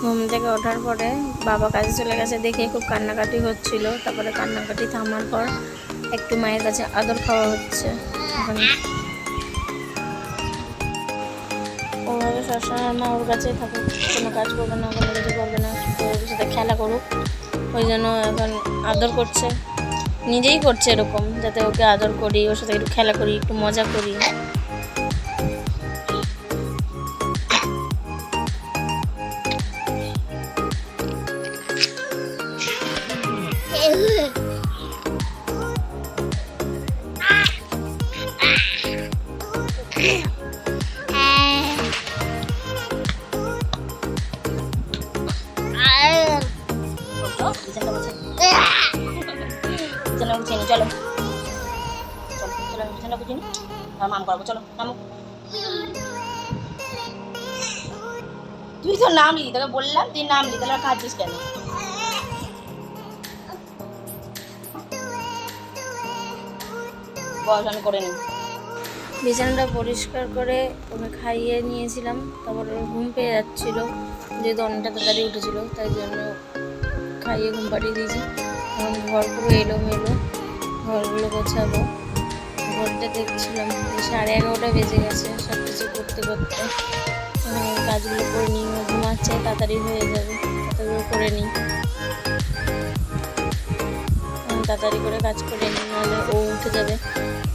ঘুম থেকে ওঠার পরে বাবা কাজে চলে গেছে দেখে খুব কান্নাকাটি হচ্ছিল। তারপরে কান্নাকাটি থামার পর একটু মায়ের কাছে আদর খাওয়া হচ্ছে। এখন ওভাবে সবসময় মা ওর কাছেই থাকুক, কোনো কাজ করবে না, কোনো কিছু করবে না, শুধু ওর সাথে খেলা করুক। ওই জন্য এখন আদর করছে, নিজেই করছে এরকম, যাতে ওকে আদর করি, ওর সাথে একটু খেলা করি, একটু মজা করি। চলো মাম করবো, চলো নামো। তুই তো নামলি, তোকে বললাম তুই নামলি, তাহলে খাচ্ছিস কেন? বস আমি করে নিই। বিছানাটা পরিষ্কার করে ওকে খাইয়ে নিয়েছিলাম। তারপর ওর ঘুম পেয়ে যাচ্ছিলো, যেহেতু অনেকটা তাড়াতাড়ি উঠেছিল, তাই জন্য খাইয়ে ঘুম পাড়িয়ে দিয়েছি। এখন ঘর পুরো এলোমেলো, ঘরগুলো গোছাবো। ঘরটা দেখছিলাম 11:30 বেজে গেছে সব কিছু করতে করতে। কাজগুলো করে নিই, ও ঘুমাচ্ছে, তাড়াতাড়ি হয়ে যাবে, তাড়াতাড়ি করে নিই, তাড়াতাড়ি করে কাজ করে নিই, নাহলে ও উঠে যাবে,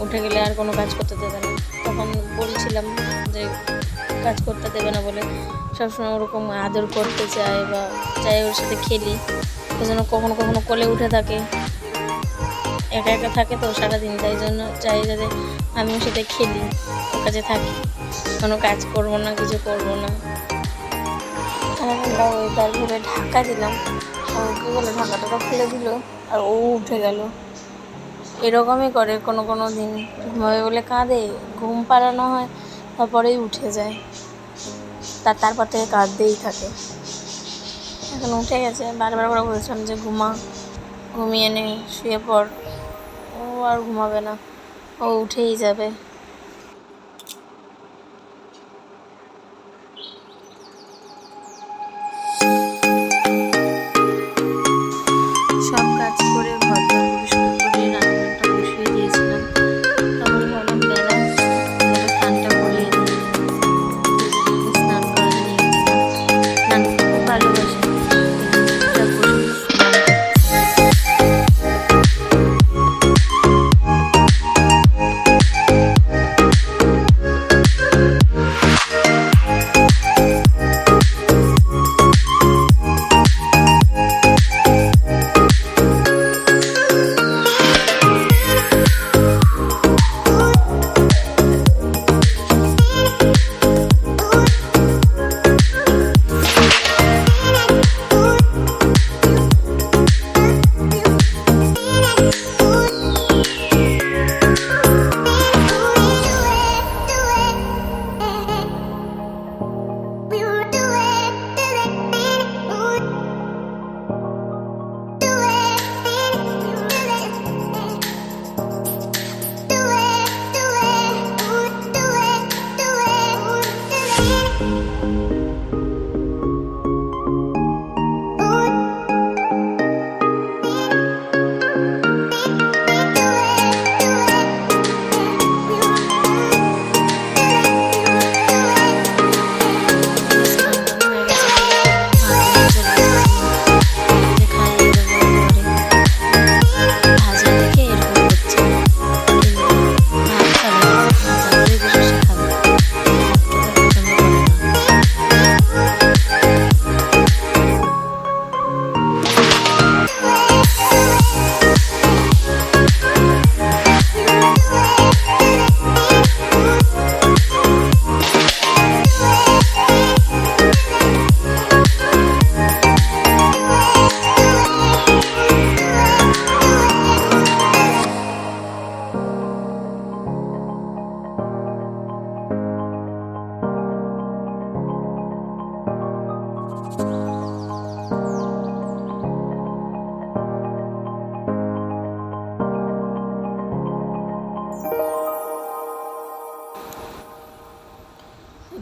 উঠে গেলে আর কোনো কাজ করতে দেবে না। তখন বলছিলাম যে কাজ করতে দেবে না বলে সবসময় ওরকম আদর করতে চায় বা চাই ওর সাথে খেলি, ওই জন্য কখনো কখনো কোলে উঠে থাকে, একা একা থাকে তো সারাদিন, তাই জন্য চাই যাতে আমি ওর সাথে খেলি, ওর কাছে থাকি, কোনো কাজ করবো না, কিছু করবো না। ঠান্ডা ওয়েদার ভেবে ঢাকা দিলাম, ওকে বলে ঢাকাটা খুলে দিল আর ও উঠে গেল। এরকমই করে কোনো কোনো দিন, ঘুমাবে বলে কাঁদে, ঘুম পাড়ানো হয়, তারপরেই উঠে যায়, তারপর থেকে কাঁদতেই থাকে। এখন উঠে গেছে, বারবার করে বলছিলাম যে ঘুমা, ঘুমিয়ে নে, শুয়ে পড়, ও আর ঘুমাবে না, ও উঠেই যাবে। সব কাজ করে ঘর পরিষ্কার করে রান্নাটা বসিয়ে দিয়েছিলাম। তারপরে ভাবলাম বেলা স্নানটা করিয়ে দিই, স্নান করে নিয়ে স্নান করতে ভালোবাসি।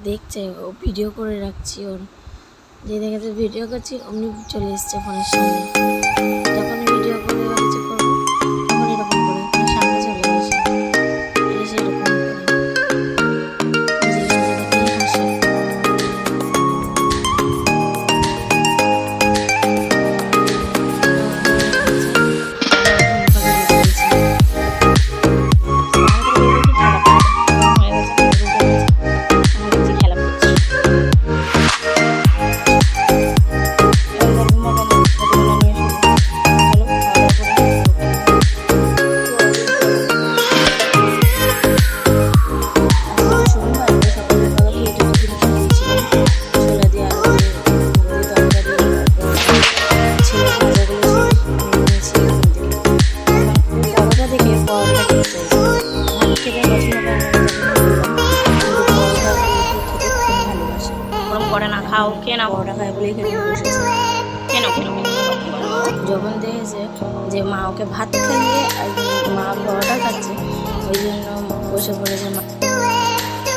দেখছে, ও ভিডিও করে রাখছি ওর, যে দেখেছে ভিডিও করছি অমনি চলে এসছে ফোনের সামনে। যখন ভিডিও করে বা কিছু করবো তখন এরকম করে সামনে চলে আসে, এসে এরকম করে জিনিসটা দেখেই হাসে। করে না, খাও, খেয়ে নাও, পরোটা খায় বলে এখানে বসেছে। খেয়ে নাও, খেয়ে নাও। যখন দেখেছে যে মা ওকে ভাত খাইয়ে আর মা পরোটা খাচ্ছে, ওই জন্য বসে পড়েছে মা,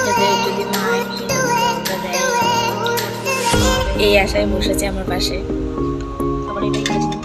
যাতে যদি মা একটু পরোটা দেয় এই আশায় বসেছে আমার পাশে। আবার এটাই খাচ্ছি।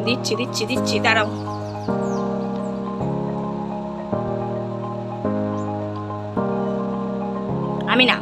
দিচ্ছি দিচ্ছি দিচ্ছি, দাঁড়াও। আমি না